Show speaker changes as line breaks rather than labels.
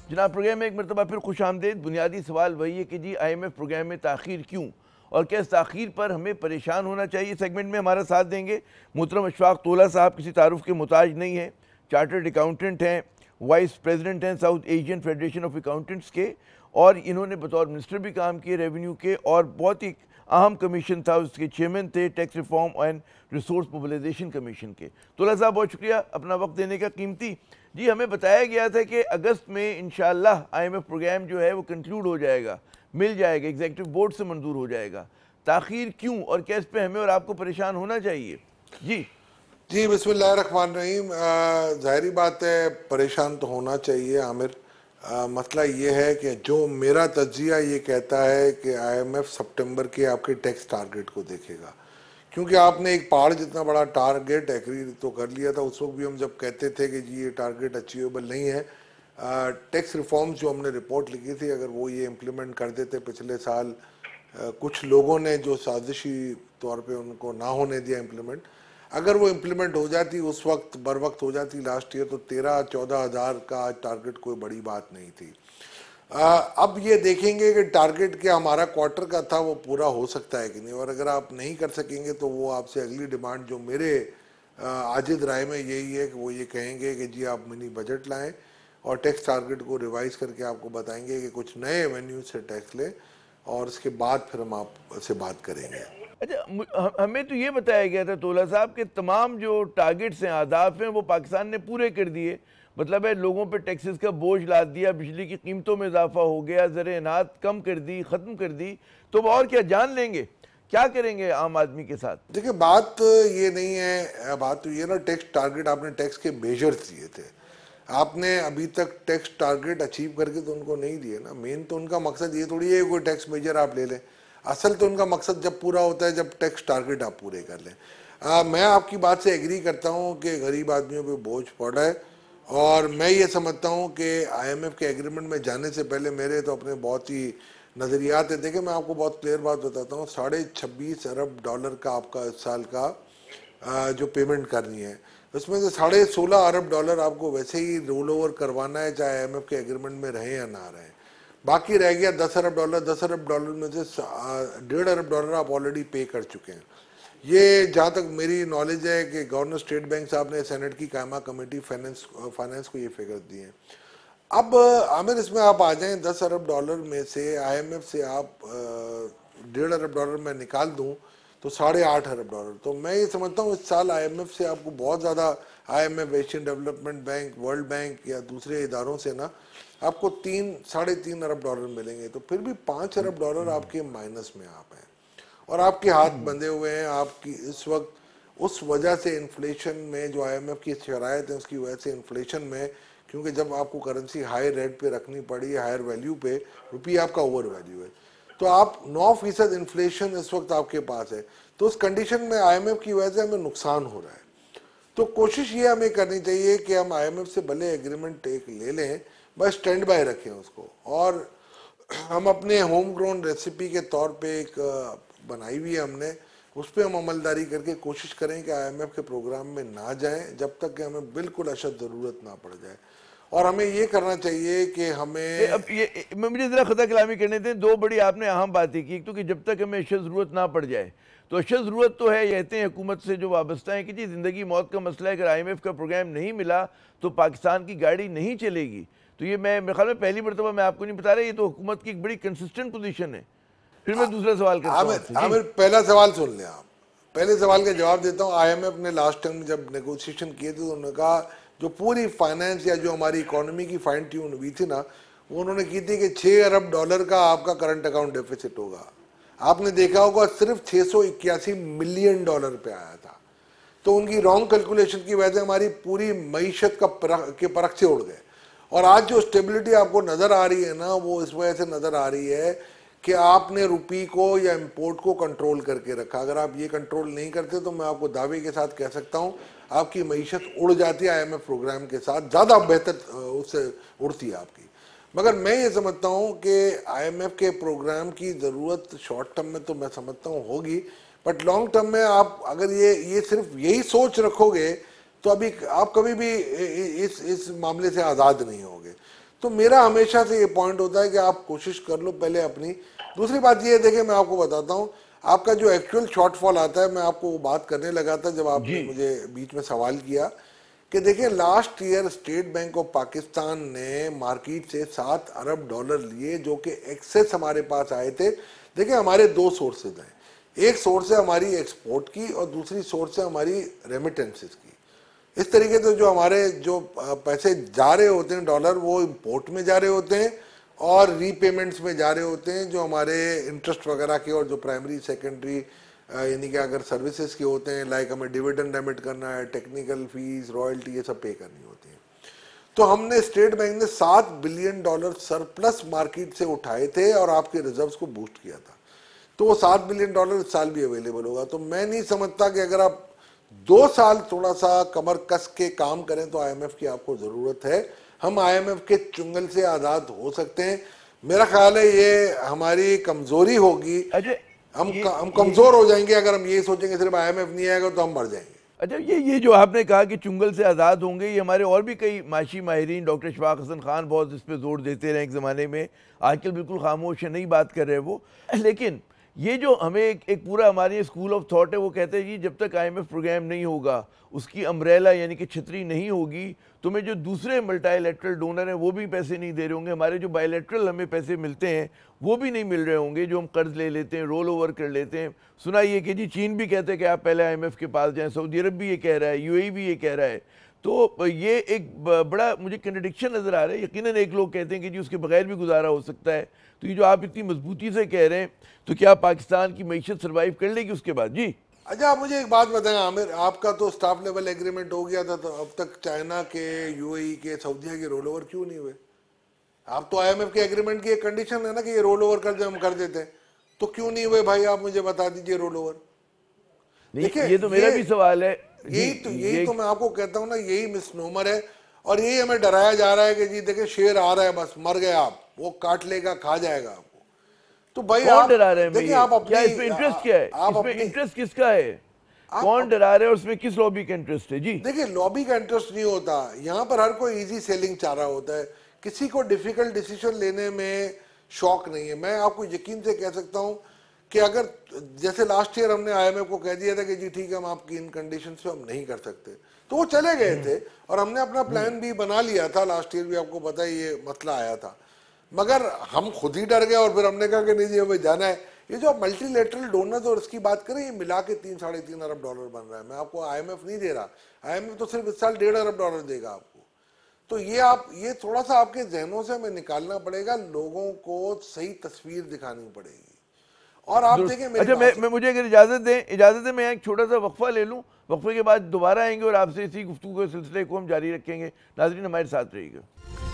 जनाब प्रोग्राम में एक मरतबा फिर खुश आमदेद। बुनियादी सवाल वही है कि जी IMF प्रोग्राम में ताख़ीर क्यों और क्या इस ताख़ीर पर हमें परेशान होना चाहिए। सेगमेंट में हमारा साथ देंगे मोहतरम अशफाक तोला साहब, किसी तारुफ के मुताज नहीं है, चार्टर्ड अकाउंटेंट हैं, वाइस प्रेसिडेंट हैं south Asian federation of accountants के, और इन्होंने बतौर मिनिस्टर भी काम किए रेवेन्यू के, और बहुत ही अहम कमीशन था उसके चेयरमैन थे, tax reform and resource mobilisation commission के। तोला साहब बहुत शुक्रिया अपना वक्त देने का कीमती। जी, हमें बताया गया था कि अगस्त में इंशाअल्लाह IMF प्रोग्राम जो है वो कंक्लूड हो जाएगा, मिल जाएगा, एग्जीक्यूटिव बोर्ड से मंजूर हो जाएगा। ताख़ीर क्यों और क्या इस पे हमें और आपको परेशान होना चाहिए?
जी बिस्मिल्लाहिर्रहमानिर्रहीम। ज़ाहिरी बात है परेशान तो होना चाहिए आमिर। मसला ये है कि जो मेरा तज्जिया ये कहता है कि IMF सितंबर के आपके टैक्स टारगेट को देखेगा, क्योंकि आपने एक पहाड़ जितना बड़ा टारगेट एग्री तो कर लिया था। उस वक्त भी हम जब कहते थे कि जी ये टारगेट अचीवेबल नहीं है। टैक्स रिफॉर्म्स जो हमने रिपोर्ट लिखी थी, अगर वो ये इम्प्लीमेंट कर देते पिछले साल, कुछ लोगों ने जो साजिशी तौर पे उनको ना होने दिया इम्प्लीमेंट, अगर वो इम्प्लीमेंट हो जाती उस वक्त बर वक्त हो जाती लास्ट ईयर, तो 13-14 हज़ार का टारगेट कोई बड़ी बात नहीं थी। अब ये देखेंगे कि टारगेट क्या हमारा क्वार्टर का था वो पूरा हो सकता है कि नहीं, और अगर आप नहीं कर सकेंगे तो वो आपसे अगली डिमांड जो मेरे आजिद राय में यही है कि वो ये कहेंगे कि जी आप मिनी बजट लाएं और टैक्स टारगेट को रिवाइज करके आपको बताएंगे कि कुछ नए एवेन्यू से टैक्स लें, और उसके बाद फिर हम आपसे बात करेंगे।
अच्छा, हमें तो ये बताया गया था तोला साहब कि तमाम जो टारगेट्स हैं, अहदाफ हैं, वो पाकिस्तान ने पूरे कर दिए। मतलब है लोगों पे टैक्सेस का बोझ लाद दिया, बिजली की कीमतों में इजाफा हो गया, ज़र-ए-नात कम कर दी, ख़त्म कर दी, तो और क्या जान लेंगे, क्या करेंगे आम आदमी के साथ?
देखिए बात ये नहीं है, बात तो ये ना टैक्स टारगेट आपने टैक्स के मेजर्स दिए थे, आपने अभी तक टैक्स टारगेट अचीव करके तो उनको नहीं दिए ना। मेन तो उनका मकसद ये थोड़ी है कोई टैक्स मेजर आप ले लें, असल तो उनका मकसद जब पूरा होता है जब टैक्स टारगेट आप पूरे कर लें। मैं आपकी बात से एग्री करता हूँ कि गरीब आदमियों पे बोझ पड़ रहा है, और मैं ये समझता हूँ कि IMF के एग्रीमेंट में जाने से पहले मेरे तो अपने बहुत ही नज़रियात है। देखिए मैं आपको बहुत क्लियर बात बताता हूँ, $26.5 अरब का आपका इस साल का जो पेमेंट करनी है, उसमें से $16.5 अरब आपको वैसे ही रोल ओवर करवाना है, चाहे IMF के एग्रीमेंट में रहे या ना रहे। बाकी रह गया $10 अरब। $10 अरब में से $1.5 अरब आप ऑलरेडी पे कर चुके हैं। ये जहाँ तक मेरी नॉलेज है कि गवर्नर स्टेट बैंक साहब ने सेनेट की कायमा कमेटी फाइनेंस को ये फिगर दिए हैं। अब आमिर इसमें आप आ जाएं, $10 अरब में से IMF से आप $1.5 अरब मैं निकाल दूं तो $8.5 अरब। तो मैं ये समझता हूँ इस साल IMF से आपको बहुत ज़्यादा, IMF, Asian development bank, world bank या दूसरे इदारों से ना आपको $3-3.5 अरब मिलेंगे। तो फिर भी $5 अरब आपके माइनस में आप हैं, और आपके हाथ बंधे हुए हैं। आपकी इस वक्त उस वजह से इन्फ्लेशन में जो IMF की शरायत है उसकी वजह से इन्फ्लेशन में, क्योंकि जब आपको करेंसी हाई रेट पे रखनी पड़ी है, हायर वैल्यू पे, रुपया आपका ओवर वैल्यू है, तो आप 9% इन्फ्लेशन इस वक्त आपके पास है। तो उस कंडीशन में IMF की वजह से हमें नुकसान हो रहा है। तो कोशिश ये हमें करनी चाहिए कि हम IMF से भले एग्रीमेंट एक ले लें, बस स्टैंड बाय रखें उसको, और हम अपने होम ग्रोन रेसिपी के तौर पे एक बनाई हुई है हमने, उस पर हम अमलदारी करके कोशिश करें कि IMF के प्रोग्राम में ना जाएं जब तक कि हमें बिल्कुल अशद ज़रूरत ना पड़ जाए। और हमें ये करना चाहिए कि हमें
अब ये मुझे ज़रा खुदा कलामी करने दें। दो बड़ी आपने अहम बातें की, एक तो कि जब तक हमें अशद ज़रूरत ना पड़ जाए, तो अशद ज़रूरत तो है, कहते हैं हुकूमत से जो वाबस्ता है कि जी ज़िंदगी मौत का मसला है, अगर IMF का प्रोग्राम नहीं मिला तो पाकिस्तान की गाड़ी नहीं चलेगी। तो ये मेरे ख्याल में पहली मरतबा मैं आपको नहीं बता रहा, ये तो हुकूमत की एक बड़ी कंसिस्टेंट पोजीशन है। फिर मैं दूसरा सवाल करता हूं।
आमिर पहला सवाल सुन लें आप, पहले सवाल का जवाब देता हूं। IMF ने लास्ट टाइम जब नेगोशिएशन किए थे तो उन्होंने कहा जो पूरी फाइनेंस या जो हमारी इकोनॉमी की फाइन ट्यून हुई थी ना, वो उन्होंने की थी कि $6 अरब का आपका करंट अकाउंट डेफिसिट होगा। आपने देखा होगा सिर्फ $681 मिलियन पे आया था। तो उनकी रॉन्ग कैलकुलेशन की वजह से हमारी पूरी मईशत के परख से उड़ गए, और आज जो स्टेबिलिटी आपको नज़र आ रही है ना, वो इस वजह से नज़र आ रही है कि आपने रुपी को या इंपोर्ट को कंट्रोल करके रखा। अगर आप ये कंट्रोल नहीं करते तो मैं आपको दावे के साथ कह सकता हूँ आपकी मईशत उड़ जाती है। IMF प्रोग्राम के साथ ज़्यादा बेहतर उससे उड़ती है आपकी। मगर मैं ये समझता हूँ कि IMF के प्रोग्राम की ज़रूरत शॉर्ट टर्म में तो मैं समझता हूँ होगी, बट लॉन्ग टर्म में आप अगर ये सिर्फ यही सोच रखोगे तो अभी आप कभी भी इस मामले से आज़ाद नहीं होगे। तो मेरा हमेशा से ये पॉइंट होता है कि आप कोशिश कर लो पहले अपनी। दूसरी बात ये है, देखिए मैं आपको बताता हूँ, आपका जो एक्चुअल शॉर्टफॉल आता है, मैं आपको वो बात करने लगा था जब आपने मुझे बीच में सवाल किया कि देखिए last year state bank of Pakistan ने मार्केट से $7 अरब लिए, जो कि एक्सेस हमारे पास आए थे। देखिए हमारे दो सोर्सेज हैं, एक सोर्स है हमारी एक्सपोर्ट की और दूसरी सोर्स है हमारी रेमिटेंसेस की। इस तरीके से जो हमारे जो पैसे जा रहे होते हैं डॉलर, वो इंपोर्ट में जा रहे होते हैं और रीपेमेंट्स में जा रहे होते हैं, जो हमारे इंटरेस्ट वगैरह के और जो प्राइमरी सेकेंडरी यानी कि अगर सर्विसेज के होते हैं, लाइक हमें डिविडेंड रेमिट करना है, टेक्निकल फीस, रॉयल्टी, ये सब पे करनी होती है। तो हमने स्टेट बैंक ने $7 बिलियन सरप्लस मार्केट से उठाए थे और आपके रिजर्व्स को बूस्ट किया था। तो वो $7 बिलियन इस साल भी अवेलेबल होगा। तो मैं नहीं समझता कि अगर आप 2 साल थोड़ा सा कमर कस के काम करें तो IMF की आपको जरूरत है। हम IMF के चुंगल से आजाद हो सकते हैं। मेरा ख्याल है ये हमारी कमजोरी होगी। हम कमजोर हो जाएंगे अगर हम ये सोचेंगे सिर्फ IMF नहीं आएगा तो हम मर जाएंगे।
अच्छा, ये जो आपने कहा कि चुंगल से आज़ाद होंगे, ये हमारे और भी कई माशी माहिरीन, डॉक्टर शफाक हसन खान बहुत इस पर जोर देते रहे एक ज़माने में, आजकल बिल्कुल खामोश है, नहीं बात कर रहे वो। लेकिन ये जो हमें एक पूरा हमारे स्कूल ऑफ थॉट है, वो कहते हैं जी जब तक IMF प्रोग्राम नहीं होगा, उसकी अम्ब्रेला यानी कि छतरी नहीं होगी, तुम्हें जो दूसरे मल्टीलैटरल डोनर हैं वो भी पैसे नहीं दे रहे होंगे, हमारे जो बायलैटरल हमें पैसे मिलते हैं वो भी नहीं मिल रहे होंगे, जो हम कर्ज ले लेते हैं, रोल ओवर कर लेते हैं। सुना ये कि जी चीन भी कहते हैं कि आप पहले IMF के पास जाएं, सऊदी अरब भी ये कह रहा है, UAE भी ये कह रहा है। तो ये एक बड़ा मुझे कंट्रडिक्शन नज़र आ रहा है। यकीनन एक लोग कहते हैं कि जी उसके बगैर भी गुजारा हो सकता है। तो ये जो आप इतनी मजबूती से कह रहे हैं, तो क्या पाकिस्तान की मईशत सर्वाइव कर लेगी उसके बाद? जी
अच्छा, आप मुझे एक बात बताएं आमिर, आपका तो स्टाफ लेवल एग्रीमेंट हो गया था, तो अब तक चाइना के, UAE के, सऊदीया के रोल ओवर क्यों नहीं हुए? आप तो IMF के एग्रीमेंट की एक कंडीशन है ना कि ये रोल ओवर कर हम कर देते हैं, तो क्यों नहीं हुए भाई? आप मुझे बता दीजिए रोल ओवर।
देखिए ये तो मेरा भी सवाल है।
यही तो मैं आपको कहता हूँ ना, यही मिसनोमर है और यही हमें डराया जा रहा है कि जी देखिए शेर आ रहा है, बस मर गए आप, वो काट लेगा, खा जाएगा आपको। तो भाई
कौन डरा रहे हैं?
देखिए आप अपनी,
क्या इसमें इंटरेस्ट क्या है? इसमें इंटरेस्ट किसका है? कौन डरा रहे हैं? उसमें किस लॉबी का इंटरेस्ट है? जी
देखिए लॉबी का इंटरेस्ट नहीं होता यहाँ पर, हर कोई इजी सेलिंग चाह रहा होता है, किसी को डिफिकल्ट डिसीजन लेने में शौक नहीं है। मैं आपको यकीन से कह सकता हूँ कि अगर जैसे लास्ट ईयर हमने IMF को कह दिया था कि जी ठीक है हम आपकी इन कंडीशंस पे हम नहीं कर सकते, तो वो चले गए थे और हमने अपना प्लान भी बना लिया था। लास्ट ईयर भी आपको पता है ये मसला आया था, मगर हम खुद ही डर गए और फिर हमने कहा कि नहीं जी हमें जाना है। ये जो मल्टीलेटरल डोनर्स और इसकी बात करें, ये मिला के $3-3.5 अरब बन रहा है। मैं आपको IMF नहीं दे रहा, IMF तो सिर्फ इस साल $1.5 अरब देगा आपको। तो ये थोड़ा सा आपके जहनों से हमें निकालना पड़ेगा, लोगों को सही तस्वीर दिखानी पड़ेगी। और आप देखें,
अच्छा मुझे अगर इजाज़त दें मैं एक छोटा सा वक्फा ले लूँ, वक्फे के बाद दोबारा आएंगे और आपसे इसी गुफ्तगू के सिलसिले को हम जारी रखेंगे। नाज़रीन हमारे साथ रहिएगा।